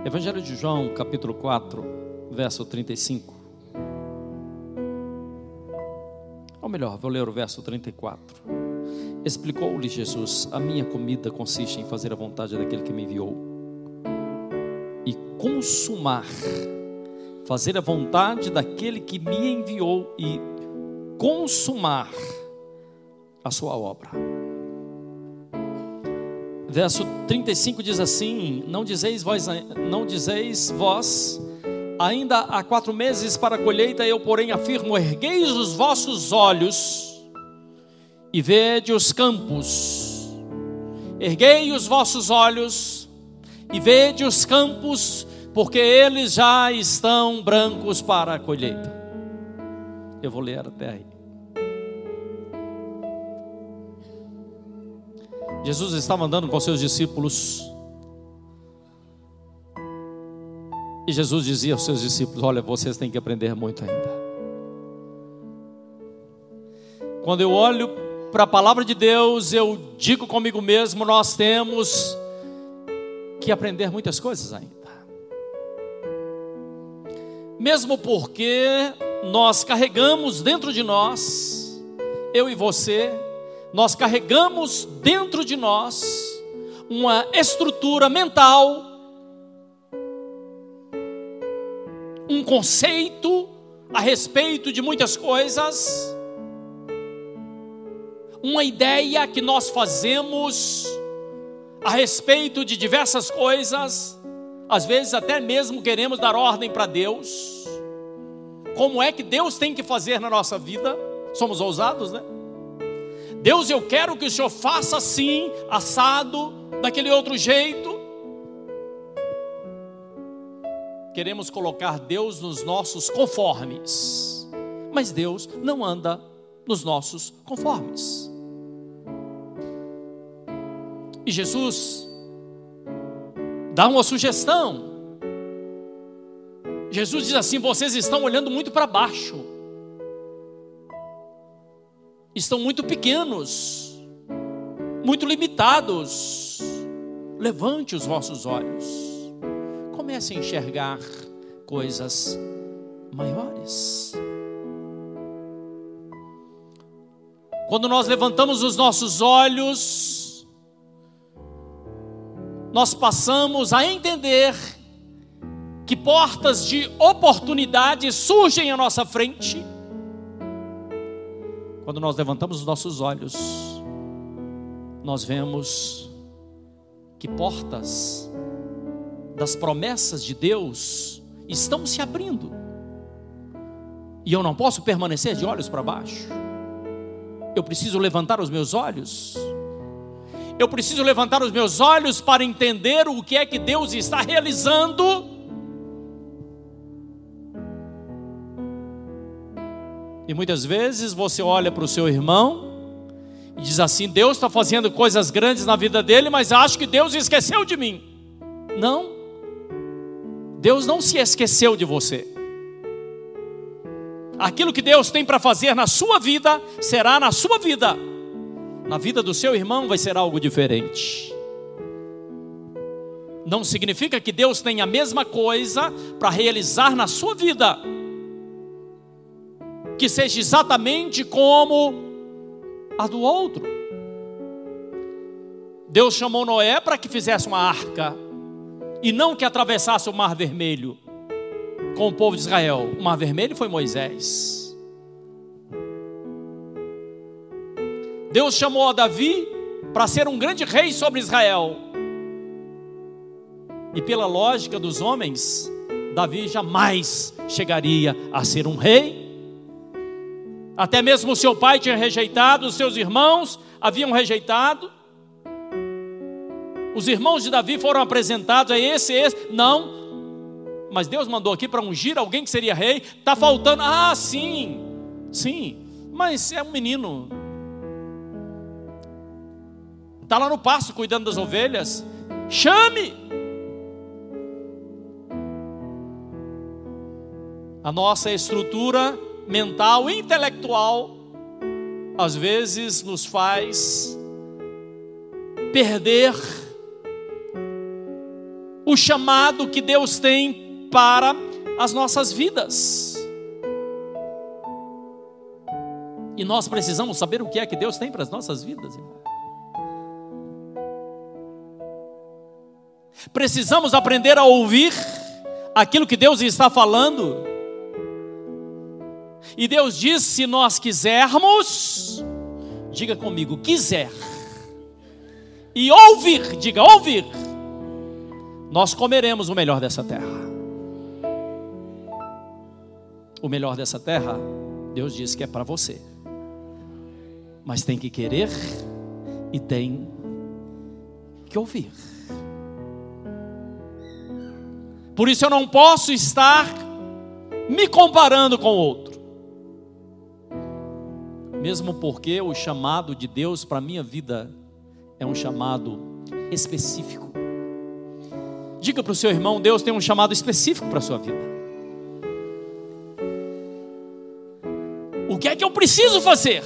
Evangelho de João, capítulo 4, verso 35. Ou melhor, vou ler o verso 34. Explicou-lhe Jesus: a minha comida consiste em fazer a vontade daquele que me enviou e consumar, fazer a vontade daquele que me enviou e consumar a sua obra. Verso 35 diz assim: não dizeis vós, ainda há 4 meses para a colheita, eu porém afirmo, ergueis os vossos olhos e vede os campos. Erguei os vossos olhos e vede os campos, porque eles já estão brancos para a colheita. Eu vou ler até aí. Jesus estava andando com seus discípulos e Jesus dizia aos seus discípulos: olha, vocês têm que aprender muito ainda. Quando eu olho para a palavra de Deus, eu digo comigo mesmo: nós temos que aprender muitas coisas ainda. Mesmo porque nós carregamos dentro de nós, eu e você, nós carregamos dentro de nós uma estrutura mental, um conceito a respeito de muitas coisas, uma ideia que nós fazemos a respeito de diversas coisas. Às vezes até mesmo queremos dar ordem para Deus. Como é que Deus tem que fazer na nossa vida? Somos ousados, né? Deus, eu quero que o Senhor faça assim, assado, daquele outro jeito. Queremos colocar Deus nos nossos conformes, mas Deus não anda nos nossos conformes. E Jesus dá uma sugestão. Jesus diz assim: vocês estão olhando muito para baixo, estão muito pequenos, muito limitados. Levante os vossos olhos, comece a enxergar coisas maiores. Quando nós levantamos os nossos olhos, nós passamos a entender que portas de oportunidade surgem à nossa frente. Quando nós levantamos os nossos olhos, nós vemos que portas das promessas de Deus estão se abrindo. E eu não posso permanecer de olhos para baixo. Eu preciso levantar os meus olhos. Eu preciso levantar os meus olhos para entender o que é que Deus está realizando. E muitas vezes você olha para o seu irmão e diz assim: Deus está fazendo coisas grandes na vida dele, mas acho que Deus esqueceu de mim. Não, Deus não se esqueceu de você. Aquilo que Deus tem para fazer na sua vida, será na sua vida. Na vida do seu irmão vai ser algo diferente. Não significa que Deus tem a mesma coisa para realizar na sua vida, que seja exatamente como a do outro. Deus chamou Noé para que fizesse uma arca, e não que atravessasse o Mar Vermelho com o povo de Israel. O Mar Vermelho foi Moisés. Deus chamou a Davi para ser um grande rei sobre Israel. E pela lógica dos homens, Davi jamais chegaria a ser um rei. Até mesmo seu pai tinha rejeitado, os seus irmãos haviam rejeitado. Os irmãos de Davi foram apresentados: é esse. Não, mas Deus mandou aqui para ungir alguém que seria rei. Está faltando. Ah, sim, mas é um menino, está lá no pasto cuidando das ovelhas. Chame. A nossa estrutura mental, intelectual, às vezes nos faz perder o chamado que Deus tem para as nossas vidas. E nós precisamos saber o que é que Deus tem para as nossas vidas, irmão. Precisamos aprender a ouvir aquilo que Deus está falando. E Deus diz: se nós quisermos, diga comigo, quiser, e ouvir, diga ouvir, nós comeremos o melhor dessa terra. O melhor dessa terra, Deus diz que é para você, mas tem que querer e tem que ouvir. Por isso eu não posso estar me comparando com o outro. Mesmo porque o chamado de Deus para a minha vida é um chamado específico. Diga para o seu irmão: Deus tem um chamado específico para a sua vida. O que é que eu preciso fazer?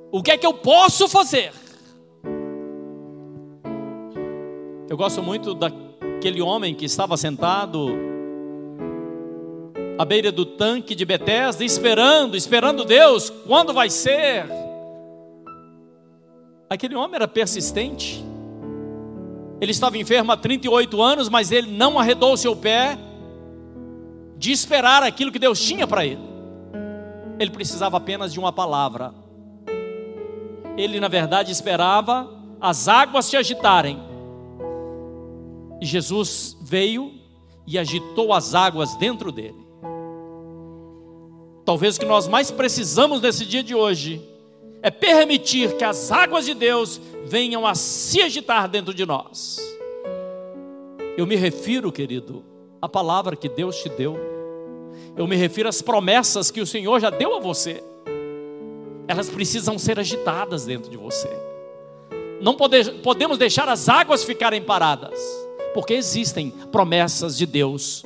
O que é que eu posso fazer? Eu gosto muito daquele homem que estava sentado à beira do tanque de Betesda, esperando Deus, quando vai ser? Aquele homem era persistente. Ele estava enfermo há 38 anos, mas ele não arredou o seu pé de esperar aquilo que Deus tinha para ele. Ele precisava apenas de uma palavra. Ele, na verdade, esperava as águas se agitarem. E Jesus veio e agitou as águas dentro dele. Talvez o que nós mais precisamos nesse dia de hoje é permitir que as águas de Deus venham a se agitar dentro de nós. Eu me refiro, querido, à palavra que Deus te deu. Eu me refiro às promessas que o Senhor já deu a você. Elas precisam ser agitadas dentro de você. Não podemos deixar as águas ficarem paradas, porque existem promessas de Deus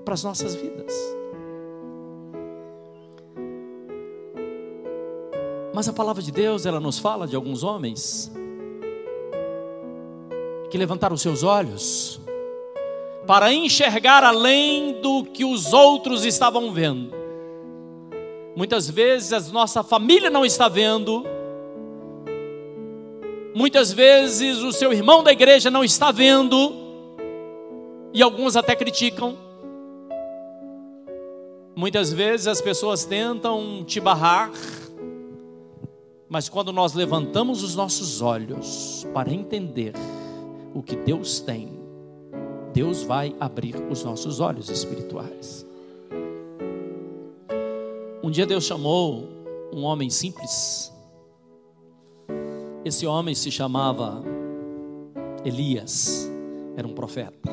para as nossas vidas. Mas a palavra de Deus, ela nos fala de alguns homens que levantaram seus olhos para enxergar além do que os outros estavam vendo. Muitas vezes a nossa família não está vendo. Muitas vezes o seu irmão da igreja não está vendo. E alguns até criticam. Muitas vezes as pessoas tentam te barrar. Mas quando nós levantamos os nossos olhos para entender o que Deus tem, Deus vai abrir os nossos olhos espirituais. Um dia Deus chamou um homem simples. Esse homem se chamava Elias, era um profeta.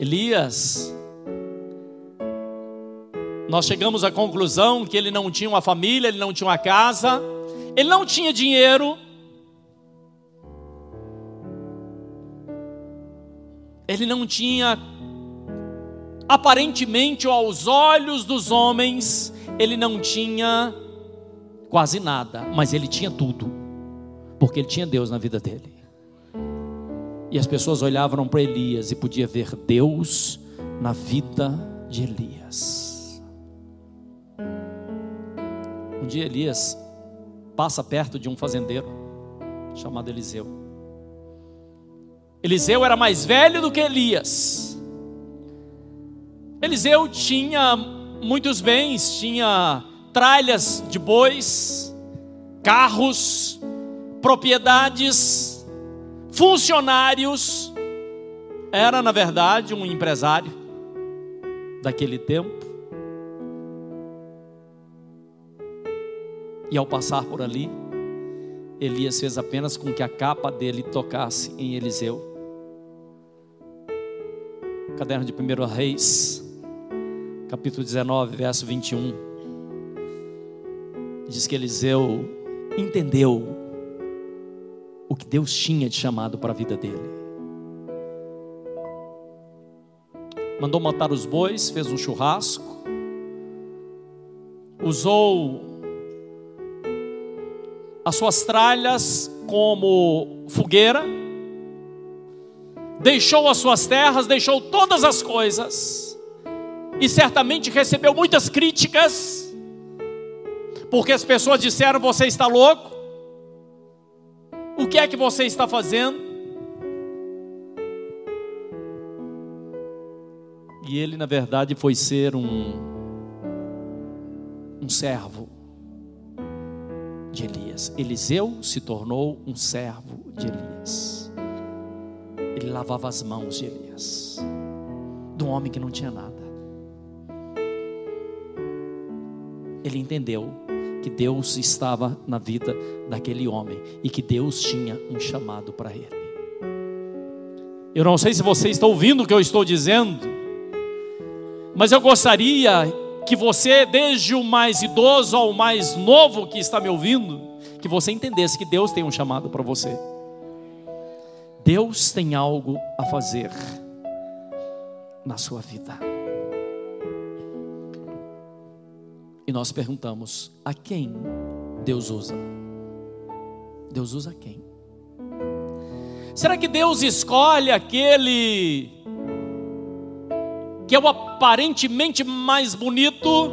Elias, nós chegamos à conclusão que ele não tinha uma família, ele não tinha uma casa, ele não tinha dinheiro, ele não tinha, aparentemente, ou aos olhos dos homens, ele não tinha quase nada, mas ele tinha tudo, porque ele tinha Deus na vida dele. E as pessoas olhavam para Elias e podiam ver Deus na vida de Elias. Um dia Elias passa perto de um fazendeiro chamado Eliseu. Eliseu era mais velho do que Elias. Eliseu tinha muitos bens, tinha tralhas de bois, carros, propriedades, funcionários. Era, na verdade, um empresário daquele tempo. E ao passar por ali, Elias fez apenas com que a capa dele tocasse em Eliseu. Caderno de 1 Reis, capítulo 19, verso 21. Diz que Eliseu entendeu o que Deus tinha de chamado para a vida dele. Mandou matar os bois, fez um churrasco, usou as suas tralhas como fogueira, deixou as suas terras, deixou todas as coisas, e certamente recebeu muitas críticas, porque as pessoas disseram: você está louco? O que é que você está fazendo? E ele, na verdade, foi ser um servo de Elias. Eliseu se tornou um servo de Elias. Ele lavava as mãos de Elias, de um homem que não tinha nada. Ele entendeu que Deus estava na vida daquele homem e que Deus tinha um chamado para ele. Eu não sei se você está ouvindo o que eu estou dizendo, mas eu gostaria que você, desde o mais idoso ao mais novo que está me ouvindo, que você entendesse que Deus tem um chamado para você. Deus tem algo a fazer na sua vida. E nós perguntamos: a quem Deus usa? Deus usa quem? Será que Deus escolhe aquele que é o aparentemente mais bonito,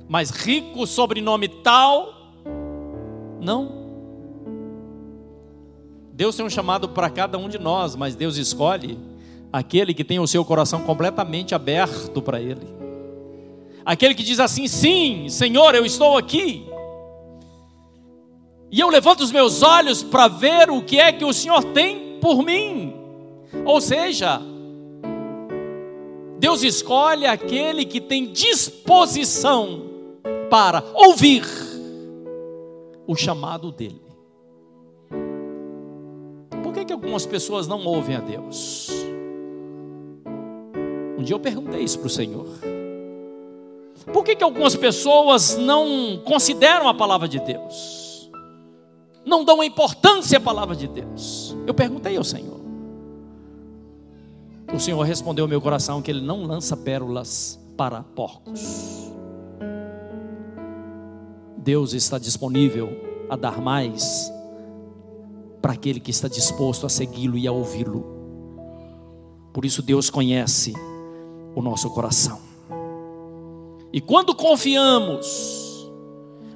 mais rico, sobrenome tal? Não. Deus tem um chamado para cada um de nós, mas Deus escolhe aquele que tem o seu coração completamente aberto para Ele. Aquele que diz assim: sim, Senhor, eu estou aqui, e eu levanto os meus olhos para ver o que é que o Senhor tem por mim. Ou seja, Deus escolhe aquele que tem disposição para ouvir o chamado dele. Por que algumas pessoas não ouvem a Deus? Um dia eu perguntei isso para o Senhor. Por que algumas pessoas não consideram a palavra de Deus? Não dão importância à palavra de Deus? Eu perguntei ao Senhor. O Senhor respondeu ao meu coração que Ele não lança pérolas para porcos. Deus está disponível a dar mais para aquele que está disposto a segui-lo e a ouvi-lo. Por isso Deus conhece o nosso coração. E quando confiamos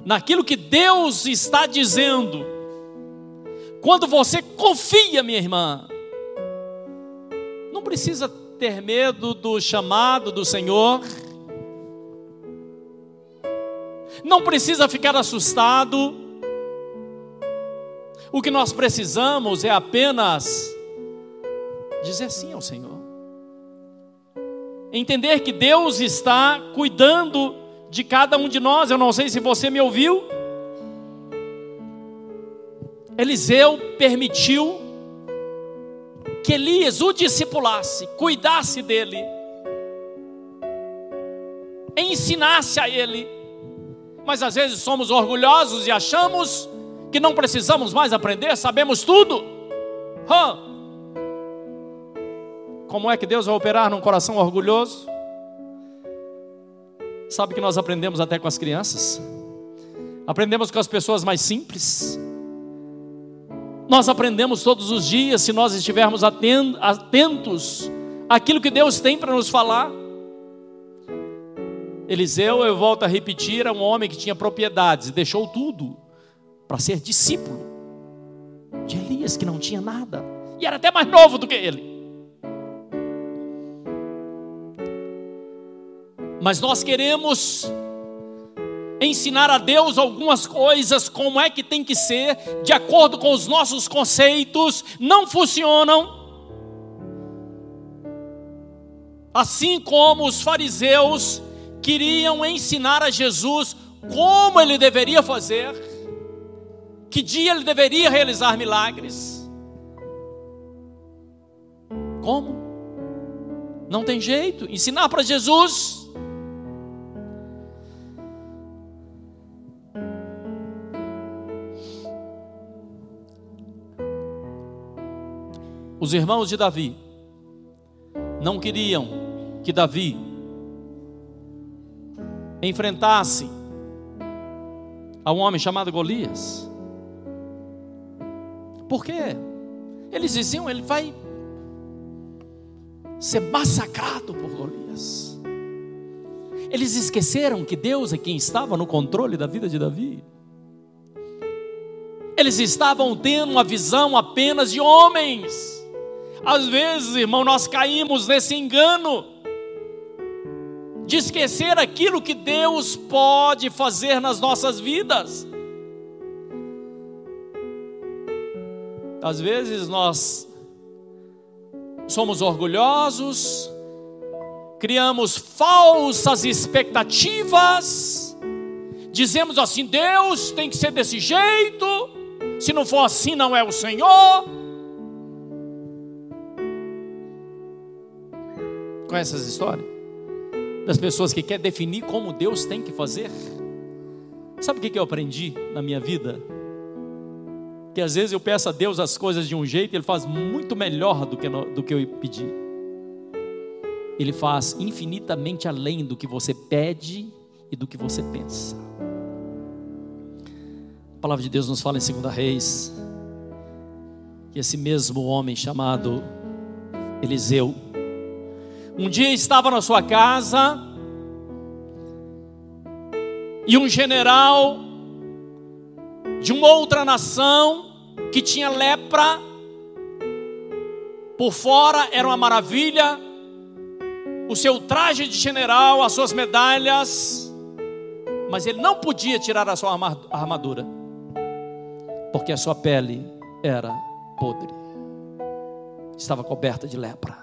naquilo que Deus está dizendo, quando você confia, minha irmã, não precisa ter medo do chamado do Senhor, não precisa ficar assustado. O que nós precisamos é apenas dizer sim ao Senhor, entender que Deus está cuidando de cada um de nós. Eu não sei se você me ouviu. Eliseu permitiu que Elias o discipulasse, cuidasse dele, ensinasse a ele. Mas às vezes somos orgulhosos e achamos que não precisamos mais aprender, sabemos tudo. Como é que Deus vai operar num coração orgulhoso? Sabe que nós aprendemos até com as crianças, aprendemos com as pessoas mais simples. Nós aprendemos todos os dias, se nós estivermos atentos àquilo que Deus tem para nos falar. Eliseu, eu volto a repetir, era um homem que tinha propriedades e deixou tudo para ser discípulo de Elias, que não tinha nada e era até mais novo do que ele. Mas nós queremos ensinar a Deus algumas coisas, como é que tem que ser, de acordo com os nossos conceitos. Não funcionam. Assim como os fariseus queriam ensinar a Jesus como ele deveria fazer, que dia ele deveria realizar milagres. Como? Não tem jeito. Ensinar para Jesus. Os irmãos de Davi não queriam que Davi enfrentasse a um homem chamado Golias. Por quê? Eles diziam, ele vai ser massacrado por Golias. Eles esqueceram que Deus é quem estava no controle da vida de Davi. Eles estavam tendo uma visão apenas de homens. Às vezes, irmão, nós caímos nesse engano de esquecer aquilo que Deus pode fazer nas nossas vidas. Às vezes nós somos orgulhosos, criamos falsas expectativas, dizemos assim: Deus tem que ser desse jeito, se não for assim não é o Senhor. Conhece essa história? Das pessoas que querem definir como Deus tem que fazer. Sabe o que eu aprendi na minha vida? Que às vezes eu peço a Deus as coisas de um jeito e Ele faz muito melhor do que eu pedi. Ele faz infinitamente além do que você pede e do que você pensa. A palavra de Deus nos fala em 2 Reis que esse mesmo homem chamado Eliseu um dia estava na sua casa e um general de uma outra nação que tinha lepra, por fora era uma maravilha, o seu traje de general, as suas medalhas, mas ele não podia tirar a sua armadura, porque a sua pele era podre, estava coberta de lepra.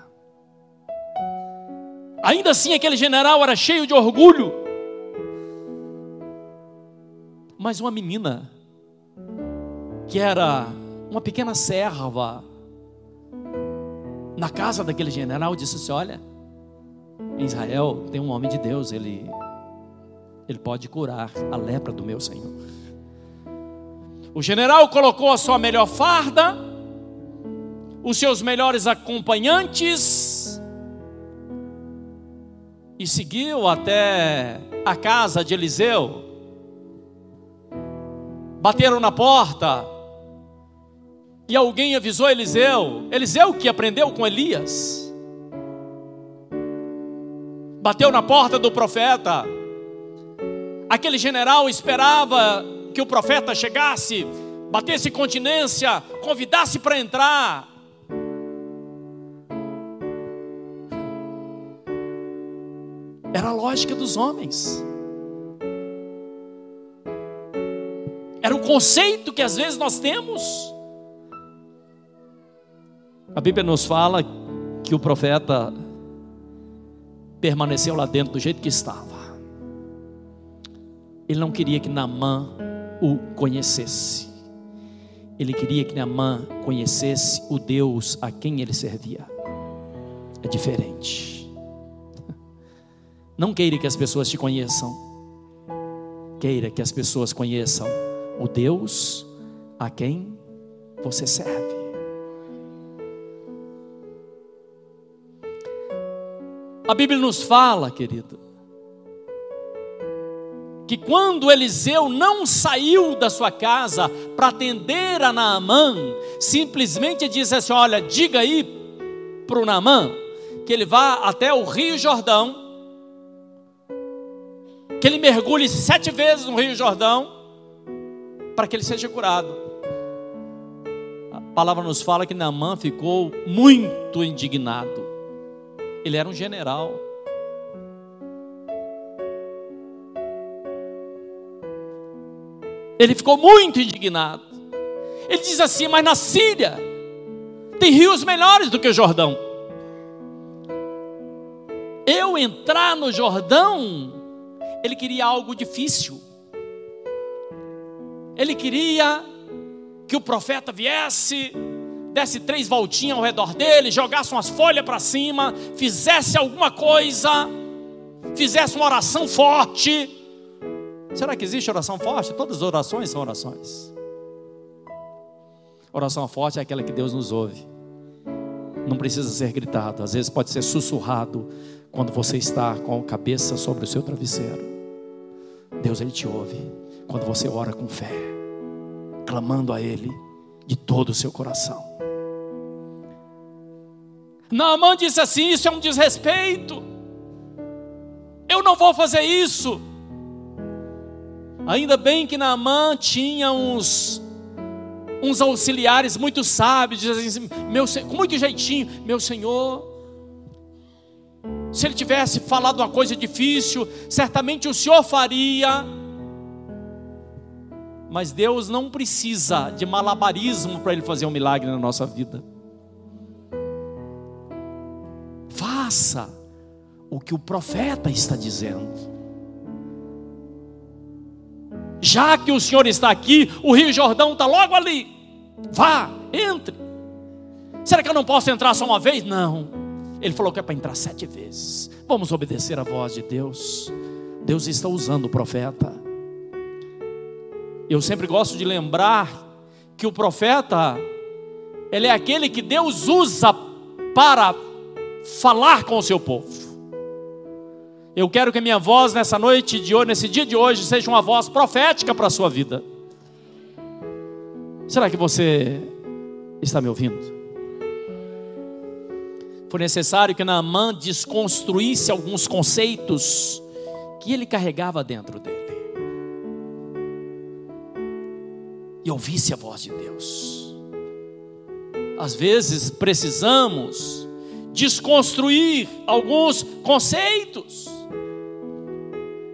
Ainda assim aquele general era cheio de orgulho, mas uma menina que era uma pequena serva na casa daquele general disse assim: olha, em Israel tem um homem de Deus, ele pode curar a lepra do meu Senhor. O general colocou a sua melhor farda, os seus melhores acompanhantes e seguiu até a casa de Eliseu. Bateram na porta e alguém avisou Eliseu que aprendeu com Elias. Bateu na porta do profeta. Aquele general esperava que o profeta chegasse, batesse continência, convidasse para entrar. Era a lógica dos homens. Era o conceito que às vezes nós temos. A Bíblia nos fala que o profeta permaneceu lá dentro do jeito que estava. Ele não queria que Naamã o conhecesse. Ele queria que Naamã conhecesse o Deus a quem ele servia. É diferente. Não queira que as pessoas te conheçam. Queira que as pessoas conheçam o Deus a quem você serve. A Bíblia nos fala, querido, que quando Eliseu não saiu da sua casa para atender a Naamã, simplesmente disse assim: olha, diga aí para o Naamã que ele vá até o Rio Jordão, que ele mergulhe 7 vezes no Rio Jordão, para que ele seja curado. A palavra nos fala que Naamã ficou muito indignado. Ele era um general. Ele ficou muito indignado. Ele diz assim: mas na Síria tem rios melhores do que o Jordão. Eu entrar no Jordão? Ele queria algo difícil. Ele queria que o profeta viesse, desse 3 voltinhas ao redor dele, jogasse umas folhas para cima, fizesse alguma coisa, fizesse uma oração forte. Será que existe oração forte? Todas as orações são orações. Oração forte é aquela que Deus nos ouve. Não precisa ser gritado, às vezes pode ser sussurrado quando você está com a cabeça sobre o seu travesseiro. Deus, Ele te ouve. quando você ora com fé, clamando a Ele de todo o seu coração. Naamã disse assim: isso é um desrespeito, eu não vou fazer isso. Ainda bem que Naamã tinha uns auxiliares muito sábios, assim, com muito jeitinho: meu senhor, se ele tivesse falado uma coisa difícil, certamente o senhor faria. Mas Deus não precisa de malabarismo para Ele fazer um milagre na nossa vida. Faça o que o profeta está dizendo. Já que o Senhor está aqui, o Rio Jordão está logo ali. Vá, entre. Será que eu não posso entrar só uma vez? Não. Ele falou que é para entrar 7 vezes. Vamos obedecer a voz de Deus. Deus está usando o profeta. Eu sempre gosto de lembrar que o profeta, ele é aquele que Deus usa para falar com o seu povo. Eu quero que a minha voz nessa noite de hoje, nesse dia de hoje, seja uma voz profética para a sua vida. Será que você está me ouvindo? Foi necessário que Naamã desconstruísse alguns conceitos que ele carregava dentro dele e ouvisse a voz de Deus. Às vezes precisamos desconstruir alguns conceitos.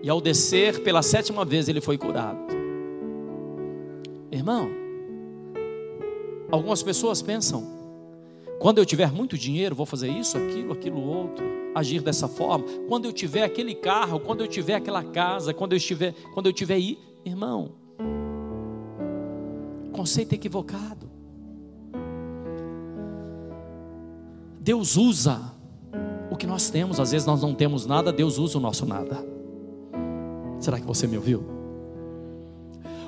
E ao descer pela 7ª vez ele foi curado. Irmão, algumas pessoas pensam: quando eu tiver muito dinheiro, vou fazer isso, aquilo outro, agir dessa forma. Quando eu tiver aquele carro, quando eu tiver aquela casa, quando eu tiver aí, irmão, conceito equivocado. Deus usa o que nós temos. Às vezes nós não temos nada, Deus usa o nosso nada. Será que você me ouviu?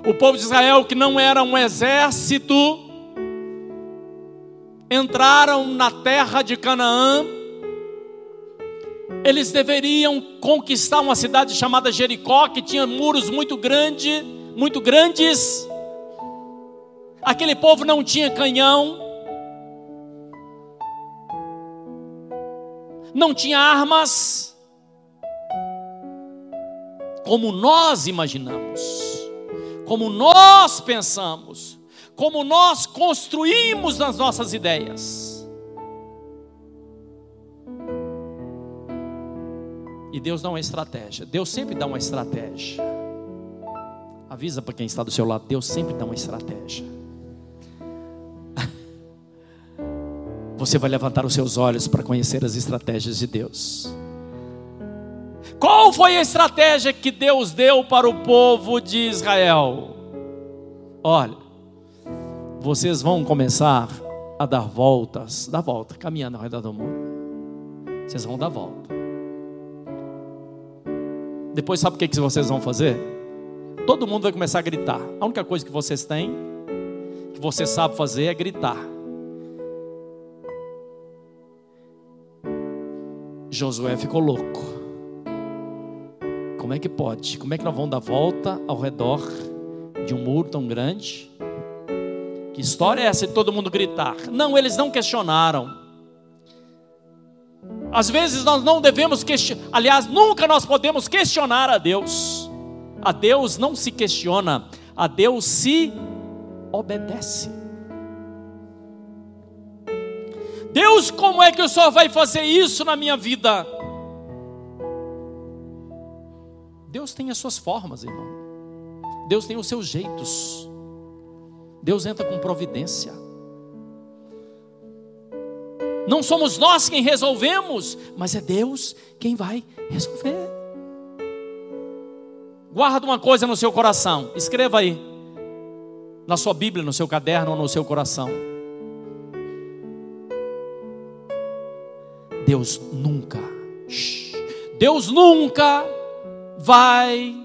O povo de Israel, que não era um exército, entraram na terra de Canaã. Eles deveriam conquistar uma cidade chamada Jericó, que tinha muros muito grandes. Aquele povo não tinha canhão, não tinha armas, como nós imaginamos, como nós pensamos, como nós construímos nas nossas ideias. E Deus dá uma estratégia. Deus sempre dá uma estratégia. Avisa para quem está do seu lado: Deus sempre dá uma estratégia. Você vai levantar os seus olhos para conhecer as estratégias de Deus. Qual foi a estratégia que Deus deu para o povo de Israel? Olha, vocês vão começar a dar volta, caminhando ao redor do mundo. Vocês vão dar volta. Depois sabe o que vocês vão fazer? Todo mundo vai começar a gritar. A única coisa que vocês têm, que você sabe fazer, é gritar. Josué ficou louco. Como é que pode? Como é que nós vamos dar volta ao redor de um muro tão grande? Que história é essa de todo mundo gritar? Não, eles não questionaram. Às vezes nós não devemos questionar. Aliás, nunca nós podemos questionar a Deus. A Deus não se questiona, a Deus se obedece. Deus, como é que o Senhor vai fazer isso na minha vida? Deus tem as suas formas, irmão. Deus tem os seus jeitos. Deus entra com providência. Não somos nós quem resolvemos, mas é Deus quem vai resolver. Guarda uma coisa no seu coração. Escreva aí, na sua Bíblia, no seu caderno ou no seu coração. Deus nunca vai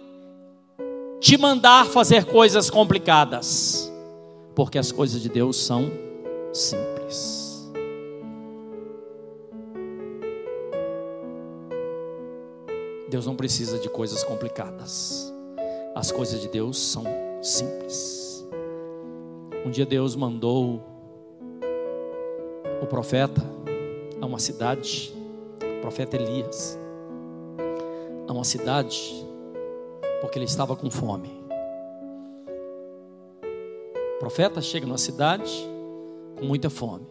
te mandar fazer coisas complicadas, porque as coisas de Deus são simples. Deus não precisa de coisas complicadas. As coisas de Deus são simples. Um dia Deus mandou o profeta a uma cidade, o profeta Elias, a uma cidade, porque ele estava com fome. O profeta chega numa cidade com muita fome.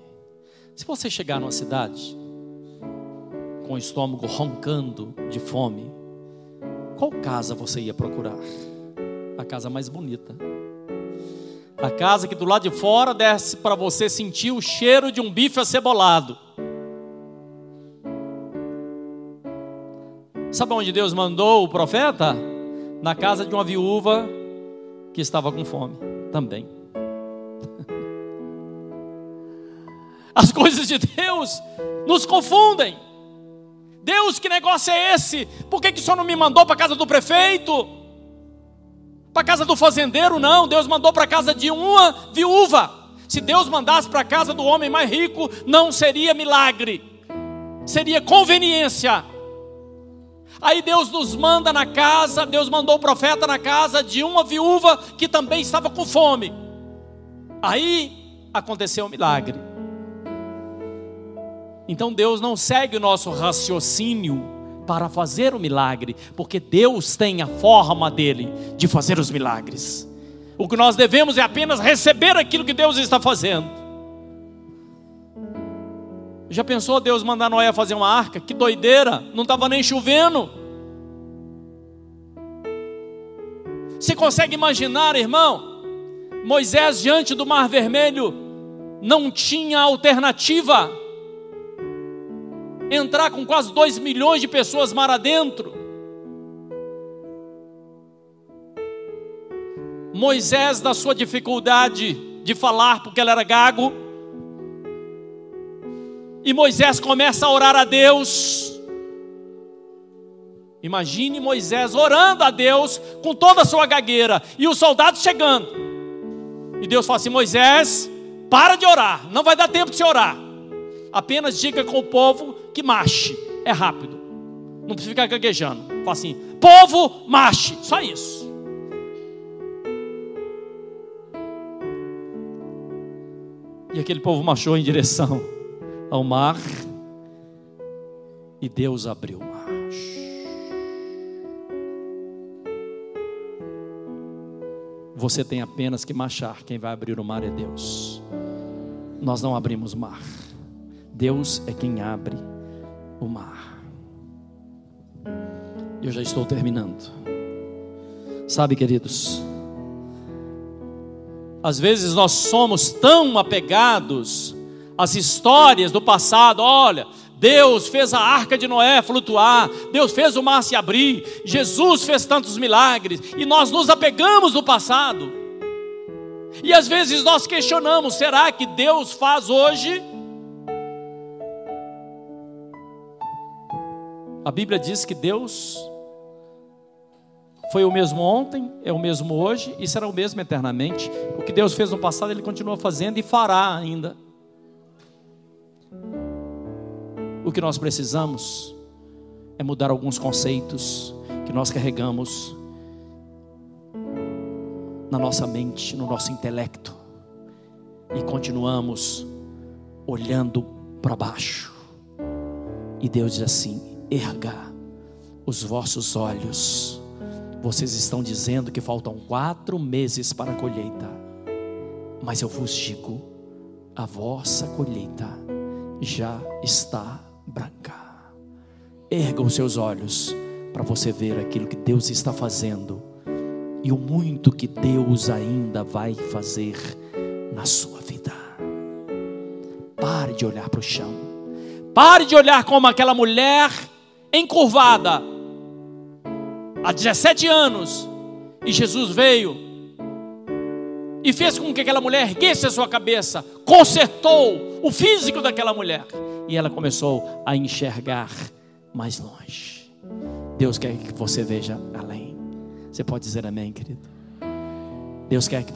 Se você chegar numa cidade com o estômago roncando de fome, qual casa você ia procurar? A casa mais bonita, a casa que do lado de fora desce para você sentir o cheiro de um bife acebolado. Sabe onde Deus mandou o profeta? Na casa de uma viúva que estava com fome também. As coisas de Deus nos confundem. Deus, que negócio é esse? Por que o Senhor não me mandou para a casa do prefeito? Para a casa do fazendeiro? Não, Deus mandou para a casa de uma viúva. Se Deus mandasse para a casa do homem mais rico, não seria milagre, seria conveniência. Aí Deus nos manda na casa, Deus mandou o profeta na casa de uma viúva que também estava com fome. Aí aconteceu um milagre. Então Deus não segue o nosso raciocínio para fazer o milagre, porque Deus tem a forma dele de fazer os milagres. O que nós devemos é apenas receber aquilo que Deus está fazendo. Já pensou Deus mandar Noé fazer uma arca? Que doideira, não estava nem chovendo. Você consegue imaginar, irmão? Moisés diante do Mar Vermelho não tinha alternativa. Entrar com quase 2 milhões de pessoas mar adentro. Moisés, da sua dificuldade de falar porque ele era gago, e Moisés começa a orar a Deus. Imagine Moisés orando a Deus com toda a sua gagueira, e os soldados chegando, e Deus fala assim: Moisés, para de orar, não vai dar tempo de você orar. Apenas diga com o povo que marche, é rápido, não precisa ficar gaguejando. Fala assim: povo, marche, só isso. E aquele povo marchou em direção ao mar, e Deus abriu o mar. Você tem apenas que marchar, quem vai abrir o mar é Deus. Nós não abrimos mar, Deus é quem abre o mar. Eu já estou terminando. Sabe, queridos, às vezes nós somos tão apegados às histórias do passado. Olha, Deus fez a arca de Noé flutuar, Deus fez o mar se abrir, Jesus fez tantos milagres, e nós nos apegamos no passado. E às vezes nós questionamos: será que Deus faz hoje? A Bíblia diz que Deus foi o mesmo ontem, é o mesmo hoje e será o mesmo eternamente. O que Deus fez no passado, Ele continua fazendo e fará ainda. O que nós precisamos é mudar alguns conceitos que nós carregamos na nossa mente, no nosso intelecto, e continuamos olhando para baixo. E Deus diz assim: erga os vossos olhos. Vocês estão dizendo que faltam 4 meses para a colheita, mas eu vos digo, a vossa colheita já está branca. Erga os seus olhos para você ver aquilo que Deus está fazendo e o muito que Deus ainda vai fazer na sua vida. Pare de olhar para o chão. Pare de olhar como aquela mulher encurvada há 17 anos, e Jesus veio e fez com que aquela mulher erguesse a sua cabeça, consertou o físico daquela mulher, e ela começou a enxergar mais longe. Deus quer que você veja além. Você pode dizer amém, querido? Deus quer que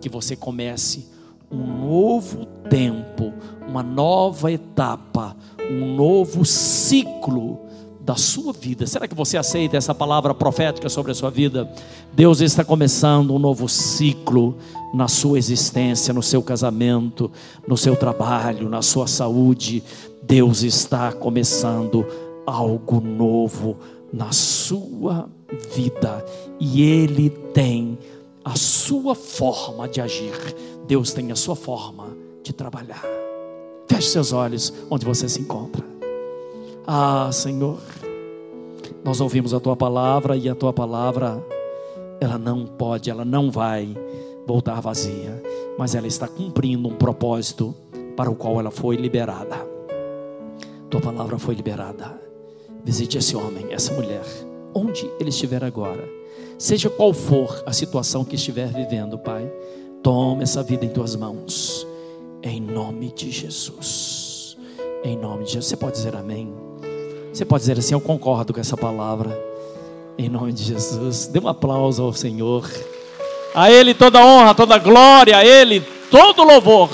você comece um novo tempo, uma nova etapa, um novo ciclo da sua vida. Será que você aceita essa palavra profética sobre a sua vida? Deus está começando um novo ciclo na sua existência, no seu casamento, no seu trabalho, na sua saúde. Deus está começando algo novo na sua vida, e Ele tem a sua forma de agir. Deus tem a sua forma de trabalhar. Feche seus olhos onde você se encontra. Ah, Senhor, nós ouvimos a Tua palavra, e a Tua palavra, ela não vai voltar vazia, mas ela está cumprindo um propósito para o qual ela foi liberada. Tua palavra foi liberada. Visite esse homem, essa mulher, onde ele estiver agora, seja qual for a situação que estiver vivendo, Pai. Toma essa vida em Tuas mãos, em nome de Jesus. Em nome de Jesus. Você pode dizer amém? Você pode dizer assim: eu concordo com essa palavra, em nome de Jesus. Dê um aplauso ao Senhor. A Ele toda honra, toda glória, a Ele todo louvor.